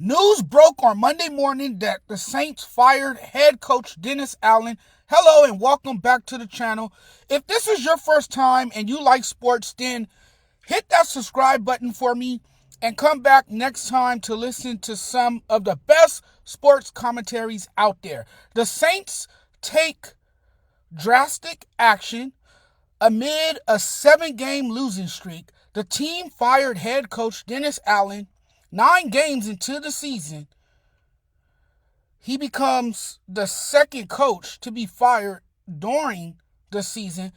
News broke on Monday morning that the Saints fired head coach Dennis Allen. Hello and welcome back to the channel. If this is your first time and you like sports, then hit that subscribe button for me and come back next time to listen to some of the best sports commentaries out there. The Saints take drastic action amid a 7-game losing streak. The team fired head coach Dennis Allen 9 games into the season. He becomes the second coach to be fired during the season.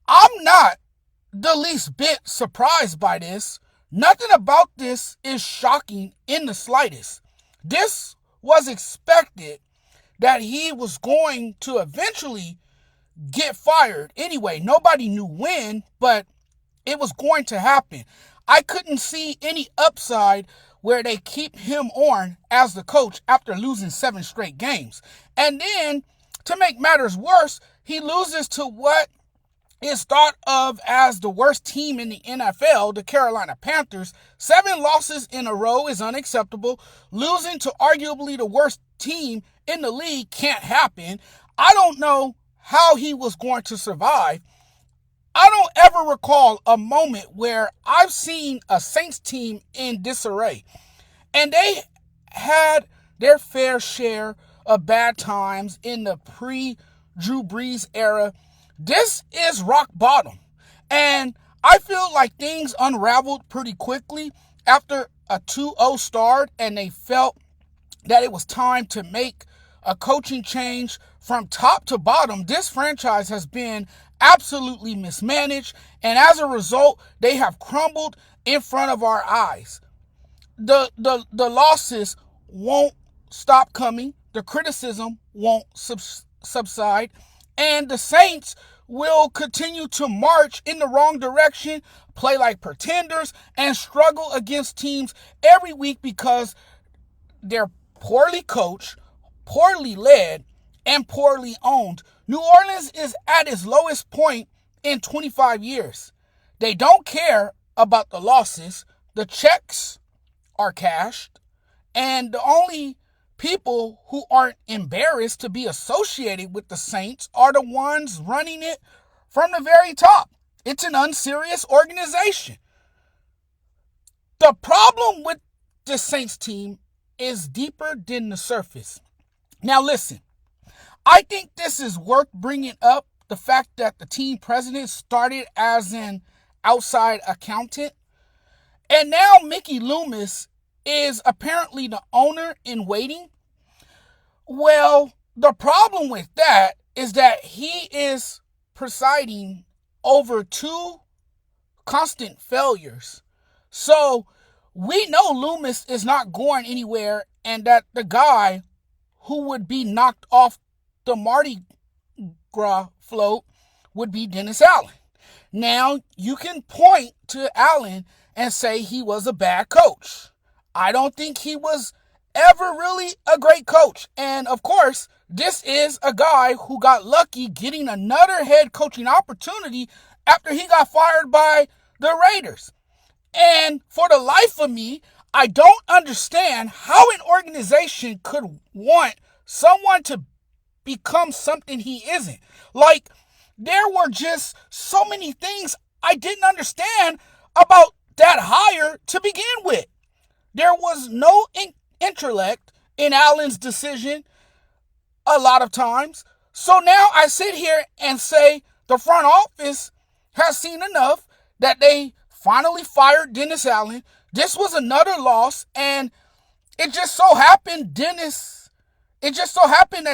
I'm not the least bit surprised by this. Nothing about this is shocking in the slightest. This was expected that he was going to eventually get fired. Anyway, nobody knew when, but it was going to happen. I couldn't see any upside where they keep him on as the coach after losing 7 straight games. And then, to make matters worse, he loses to what is thought of as the worst team in the NFL, the Carolina Panthers. 7 losses in a row is unacceptable. Losing to arguably the worst team in the league can't happen. I don't know how he was going to survive. I don't ever recall a moment where I've seen a Saints team in disarray. And they had their fair share of bad times in the pre-Drew Brees era. This is rock bottom. And I feel like things unraveled pretty quickly after a 2-0 start, and they felt that it was time to make a coaching change from top to bottom. This franchise has been absolutely mismanaged, and as a result, they have crumbled in front of our eyes. The losses won't stop coming. The criticism won't subside, and the Saints will continue to march in the wrong direction, play like pretenders, and struggle against teams every week because they're poorly coached, poorly led, and poorly owned. New Orleans is at its lowest point in 25 years. They don't care about the losses. The checks are cashed, and the only people who aren't embarrassed to be associated with the Saints are the ones running it from the very top. It's an unserious organization. The problem with the Saints team is deeper than the surface. Now listen, I think this is worth bringing up, the fact that the team president started as an outside accountant, and now Mickey Loomis is apparently the owner in waiting. Well, the problem with that is that he is presiding over 2 constant failures. So we know Loomis is not going anywhere, and that the guy who would be knocked off the Mardi Gras float would be Dennis Allen. Now, you can point to Allen and say he was a bad coach. I don't think he was ever really a great coach. And of course, this is a guy who got lucky getting another head coaching opportunity after he got fired by the Raiders. And for the life of me, I don't understand how an organization could want someone to become something he isn't. Like, there were just so many things I didn't understand about that hire to begin with. There was no intellect in Allen's decision a lot of times. So now I sit here and say the front office has seen enough that they finally fired Dennis Allen. This was another loss, and it just so happened that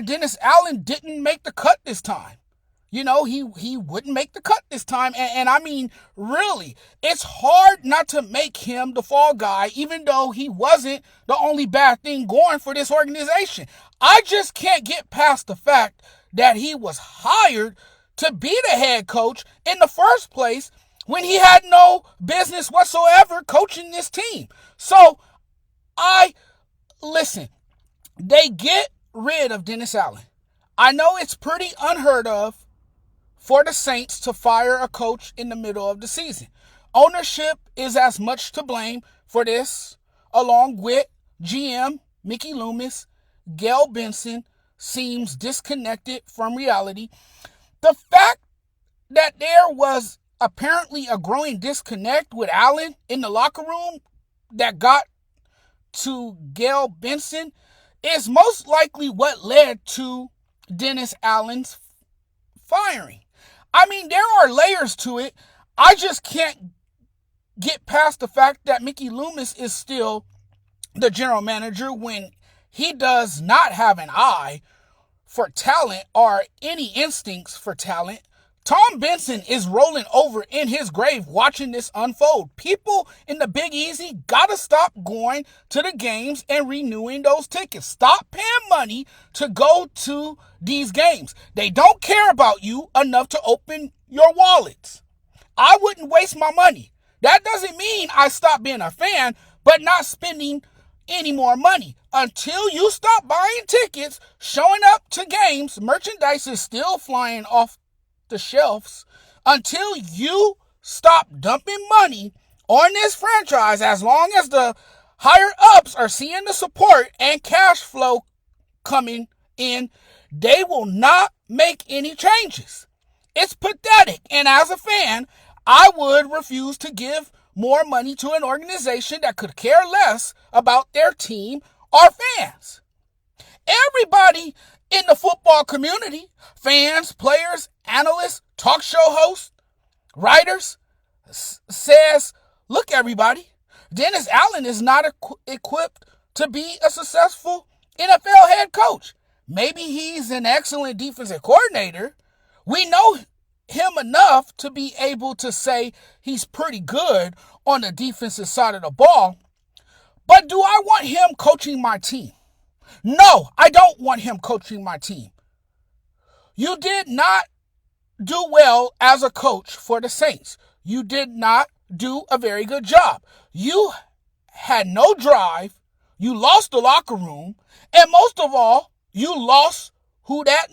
Dennis Allen didn't make the cut this time. You know, he wouldn't make the cut this time. And I mean, really, it's hard not to make him the fall guy, even though he wasn't the only bad thing going for this organization. I just can't get past the fact that he was hired to be the head coach in the first place when he had no business whatsoever coaching this team. So, listen, they get rid of Dennis Allen. I know it's pretty unheard of for the Saints to fire a coach in the middle of the season. Ownership is as much to blame for this, along with GM Mickey Loomis, Gail Benson, seems disconnected from reality. The fact that there was apparently a growing disconnect with Allen in the locker room that got to Gail Benson is most likely what led to Dennis Allen's firing. I mean, there are layers to it. I just can't get past the fact that Mickey Loomis is still the general manager when he does not have an eye for talent or any instincts for talent. Tom Benson is rolling over in his grave watching this unfold. People in the Big Easy gotta stop going to the games and renewing those tickets. Stop paying money to go to these games. They don't care about you enough to open your wallets. I wouldn't waste my money. That doesn't mean I stop being a fan, but not spending any more money. Until you stop buying tickets, showing up to games, merchandise is still flying off the shelves. Until you stop dumping money on this franchise, as long as the higher ups are seeing the support and cash flow coming in, they will not make any changes. It's pathetic. And as a fan, I would refuse to give more money to an organization that could care less about their team or fans. Everybody in the football community, fans, players, analysts, talk show hosts, writers, says, look, everybody, Dennis Allen is not equipped to be a successful NFL head coach. Maybe he's an excellent defensive coordinator. We know him enough to be able to say he's pretty good on the defensive side of the ball. But do I want him coaching my team? No, I don't want him coaching my team. You did not do well as a coach for the Saints. You did not do a very good job. You had no drive. You lost the locker room. And most of all, you lost who that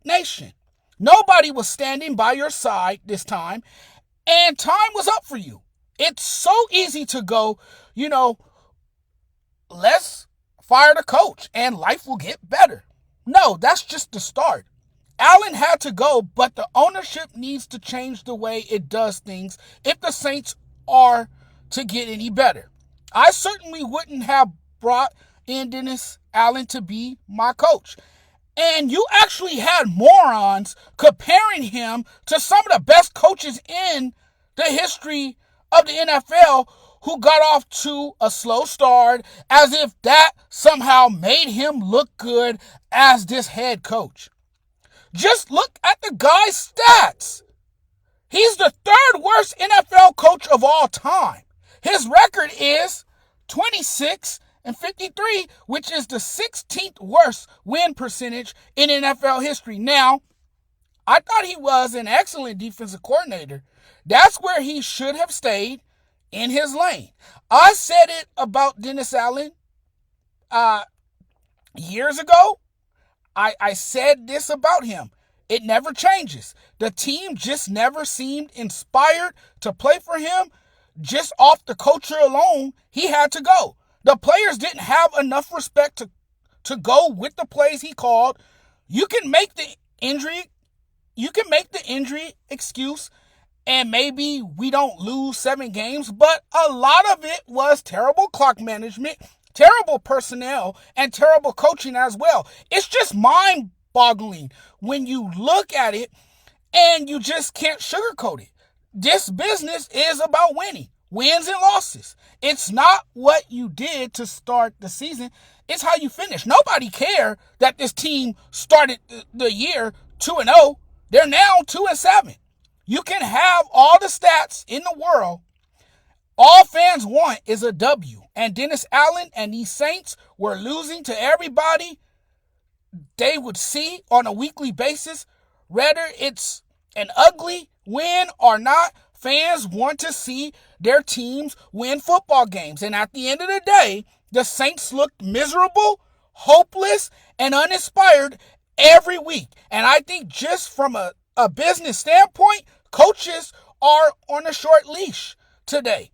nation. Nobody was standing by your side this time. And time was up for you. It's so easy to go, let's fire the coach and life will get better. No, that's just the start. Allen had to go, but the ownership needs to change the way it does things if the Saints are to get any better. I certainly wouldn't have brought in Dennis Allen to be my coach. And you actually had morons comparing him to some of the best coaches in the history of the NFL who got off to a slow start, as if that somehow made him look good as this head coach. Just look at the guy's stats. He's the third worst NFL coach of all time. His record is 26-53, which is the 16th worst win percentage in NFL history. Now, I thought he was an excellent defensive coordinator. That's where he should have stayed, in his lane. I said it about Dennis Allen years ago. I said this about him. It never changes. The team just never seemed inspired to play for him. Just off the culture alone, he had to go. The players didn't have enough respect to go with the plays he called. You can make the injury excuse, and maybe we don't lose 7 games, but a lot of it was terrible clock management, terrible personnel, and terrible coaching as well. It's just mind-boggling when you look at it and you just can't sugarcoat it. This business is about winning, wins and losses. It's not what you did to start the season. It's how you finish. Nobody cared that this team started the year 2-0. They're now 2-7. You can have all the stats in the world. All fans want is a W. And Dennis Allen and these Saints were losing to everybody they would see on a weekly basis. Whether it's an ugly win or not, fans want to see their teams win football games. And at the end of the day, the Saints looked miserable, hopeless, and uninspired every week. And I think just from a business standpoint, coaches are on a short leash today.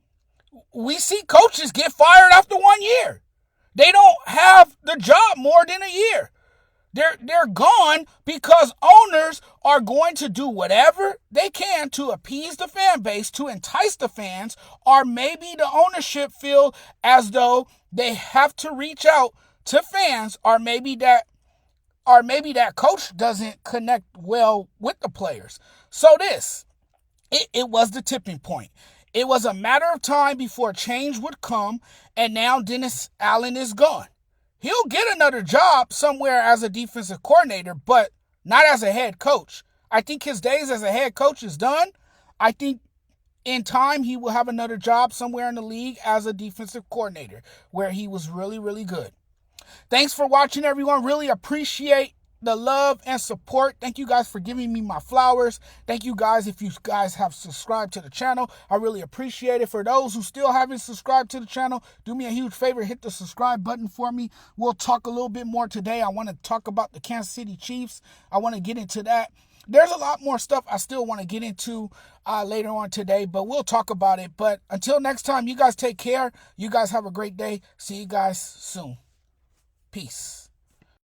We see coaches get fired after 1 year. They don't have the job more than a year. They're gone because owners are going to do whatever they can to appease the fan base, to entice the fans, or maybe the ownership feel as though they have to reach out to fans, or maybe that coach doesn't connect well with the players. So it was the tipping point. It was a matter of time before change would come, and now Dennis Allen is gone. He'll get another job somewhere as a defensive coordinator, but not as a head coach. I think his days as a head coach is done. I think in time he will have another job somewhere in the league as a defensive coordinator where he was really, really good. Thanks for watching, everyone. Really appreciate the love and support. Thank you guys for giving me my flowers. Thank you guys if you guys have subscribed to the channel. I really appreciate it. For those who still haven't subscribed to the channel, do me a huge favor, hit the subscribe button for me. We'll talk a little bit more today. I want to talk about the Kansas City Chiefs. I want to get into that. There's a lot more stuff I still want to get into later on today, but we'll talk about it. But until next time, you guys take care. You guys have a great day. See you guys soon. Peace.